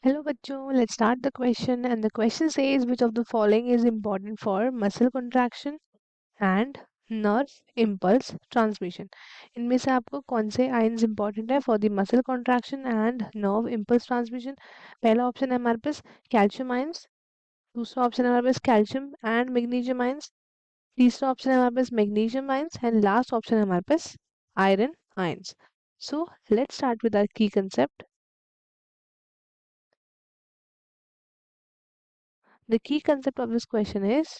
Hello bachcho, let's start the question and the question says which of the following is important for muscle contraction and nerve impulse transmission. इनमें से आपको कौन से ions important है for the muscle contraction and nerve impulse transmission? पहला option है हमारे पास कैल्शियम आयंस, दूसरा ऑप्शन है हमारे पास कैल्शियम एंड मैग्नीशियम आयंस, तीसरा ऑप्शन है हमारे पास magnesium ions and last option है हमारे पास iron ions. So let's start with our key concept. The key concept of this question is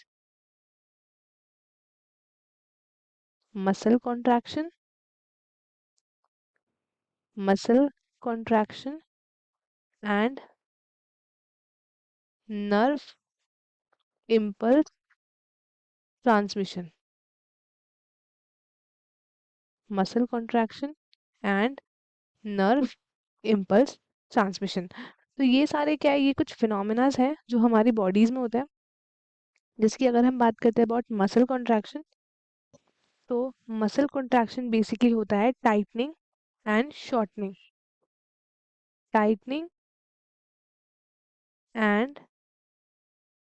muscle contraction, muscle contraction and nerve impulse transmission. Muscle contraction and nerve impulse transmission. तो ये सारे क्या है, ये कुछ फिनोमिनाज है जो हमारी बॉडीज में होता है. जिसकी अगर हम बात करते हैं अबाउट मसल कॉन्ट्रैक्शन, तो मसल कॉन्ट्रैक्शन बेसिकली होता है tightening and shortening, tightening and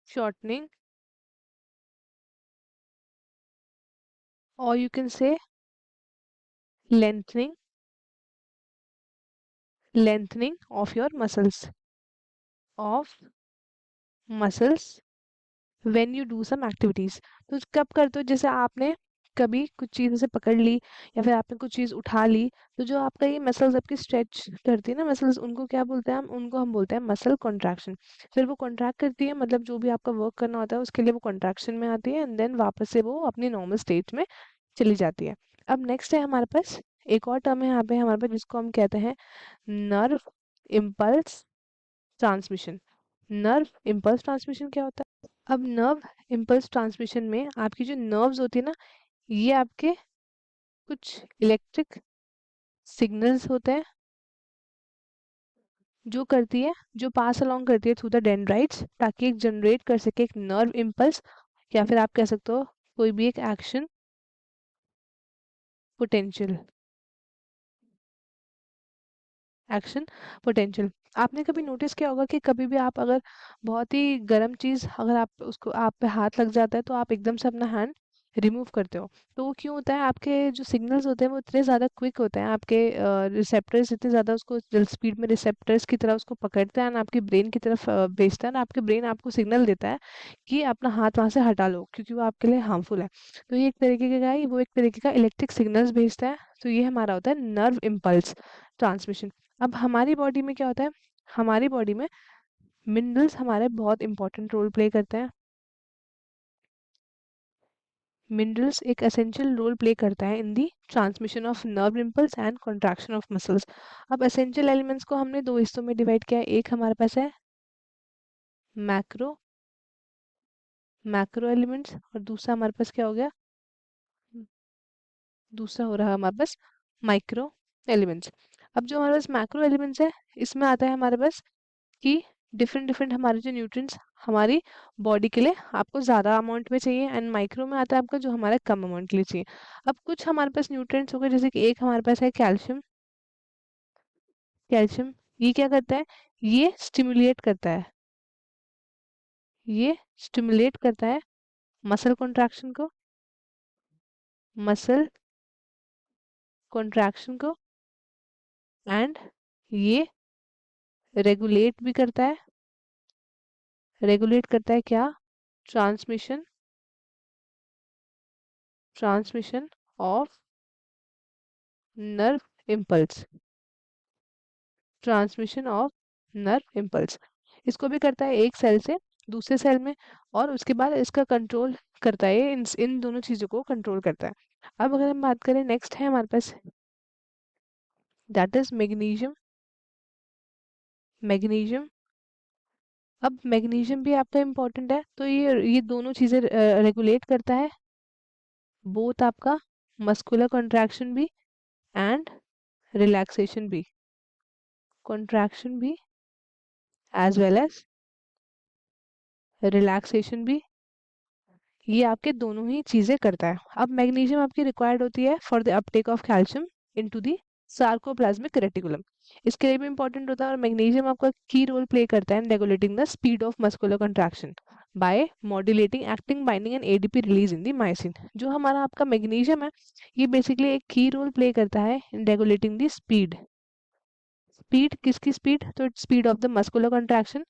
shortening, or you can say lengthening of your muscles when you do some activities. तो कब करते हो, जैसे आपने कभी कुछ चीज़ ऐसे पकड़ ली या फिर आपने कुछ चीज़ उठा ली, तो जो आपका ये मसल्स आपकी स्ट्रेच करती है ना मसल्स, उनको क्या बोलते हैं हम बोलते हैं मसल कॉन्ट्रैक्शन. फिर वो कॉन्ट्रैक्ट करती है, मतलब जो भी आपका वर्क करना होता है उसके लिए वो कॉन्ट्रैक्शन में आती है एंड देन वापस से वो अपनी नॉर्मल स्टेट में चली जाती है. अब नेक्स्ट है हमारे पास एक और टर्म है यहाँ पे हमारे पास जिसको हम कहते हैं nerve impulse transmission. Nerve impulse transmission क्या होता है? अब नर्व इम्पल्स ट्रांसमिशन में आपकी जो नर्व्स होती है ना, ये आपके कुछ इलेक्ट्रिक सिग्नल्स होते हैं जो पास अलोंग करती है थ्रू द डेंड्राइट्स, ताकि एक जनरेट कर सके एक नर्व इम्पल्स, या फिर आप कह सकते हो कोई भी एक एक्शन पोटेंशियल. Action potential. आपने कभी नोटिस किया होगा कि कभी भी आप अगर बहुत ही गर्म चीज़ अगर आप पे हाथ लग जाता है तो आप एकदम से अपना हैंड रिमूव करते हो. तो वो क्यों होता है? आपके जो सिग्नल्स होते हैं वो इतने ज़्यादा क्विक होते हैं, आपके रिसेप्टर्स इतने ज़्यादा उसको जल्द स्पीड में रिसेप्टर्स की तरह उसको पकड़ते हैं और आपकी ब्रेन की तरफ भेजता है ना, आपके ब्रेन आपको सिग्नल देता है कि अपना हाथ वहाँ से हटा लो क्योंकि वो आपके लिए हार्मफुल है. तो ये एक तरीके का वो एक तरीके का इलेक्ट्रिक सिग्नल्स भेजता है. तो ये हमारा होता है नर्व इम्पल्स ट्रांसमिशन. अब हमारी बॉडी में क्या होता है? हमारी बॉडी में मिनरल्स हमारे बहुत इंपॉर्टेंट रोल प्ले करते हैं. मिनरल्स एक एसेंशियल रोल प्ले करता है in the transmission of nerve impulse and contraction of muscles. अब एसेंशियल एलिमेंट्स को हमने दो हिस्सों में डिवाइड किया है. एक हमारे पास है मैक्रो मैक्रो एलिमेंट्स और दूसरा हमारे पास क्या हो गया? दूसरा हो रहा है हमारे पास माइक्रो एलिमेंट्स. अब जो हमारे पास मैक्रो एलिमेंट्स है, इसमें आता है हमारे पास कि डिफरेंट डिफरेंट हमारे जो न्यूट्रिएंट्स हमारी बॉडी के लिए आपको ज़्यादा अमाउंट में चाहिए, एंड माइक्रो में आता है आपका जो हमारा कम अमाउंट के लिए चाहिए. अब कुछ हमारे पास न्यूट्रिएंट्स हो गए, जैसे कि एक हमारे पास है कैल्शियम. कैल्शियम ये क्या करता है? ये स्टिमुलेट करता है, ये स्टिमुलेट करता है मसल कॉन्ट्रैक्शन को, मसल कॉन्ट्रैक्शन को, एंड ये रेगुलेट करता है क्या? Transmission transmission of nerve impulse, transmission of nerve impulse. इसको भी करता है एक सेल से दूसरे सेल में, और उसके बाद इसका कंट्रोल करता है, इन दोनों चीज़ों को कंट्रोल करता है. अब अगर हम बात करें, नेक्स्ट है हमारे पास दैट इज मैग्नीशियम. मैग्नीशियम. अब मैग्नीशियम भी आपका इम्पोर्टेंट है, तो ये दोनों चीज़ें रेगुलेट करता है बोथ आपका मस्कुलर कॉन्ट्रैक्शन भी एंड रिलैक्सेशन भी, कॉन्ट्रैक्शन भी एज वेल एज रिलैक्सेशन भी. ये आपके दोनों ही चीज़ें करता है. अब मैग्नीशियम आपकी रिक्वायर्ड होती है for the Uptake of calcium into the sarcoplasmic reticulum, इसके लिए भी इंपॉर्टेंट होता है। और मैग्नीशियम आपका की रोल प्ले करता है in regulating the speed of muscular contraction by modulating actin binding and ADP release in the myosin. जो हमारा आपका मैग्नीशियम है, ये बेसिकली एक की रोल प्ले करता है in regulating the speed. Speed किसकी स्पीड? तो speed of the muscular contraction,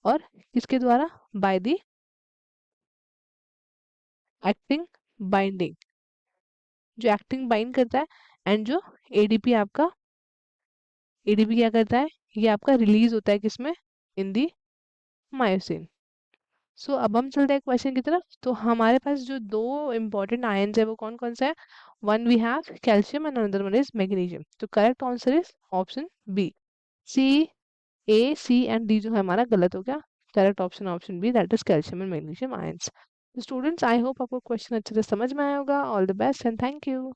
और किसके द्वारा? बाय द एक्टिंग बाइंडिंग, जो एक्टिंग बाइंड करता है, एंड जो एडीपी आपका, एडीपी क्या करता है? ये आपका रिलीज होता है किसमें? इन दी मायोसिन। सो अब हम चलते हैं क्वेश्चन की तरफ। तो हमारे पास जो दो इंपॉर्टेंट आयन्स है वो कौन कौन सा है? One we have calcium and another one is magnesium. तो correct answer is option B. C, A C and D जो है हमारा गलत हो गया। Correct option option B, that is calcium and magnesium ions. Students, I hope आपको question अच्छे से समझ में आया होगा। All the best and thank you.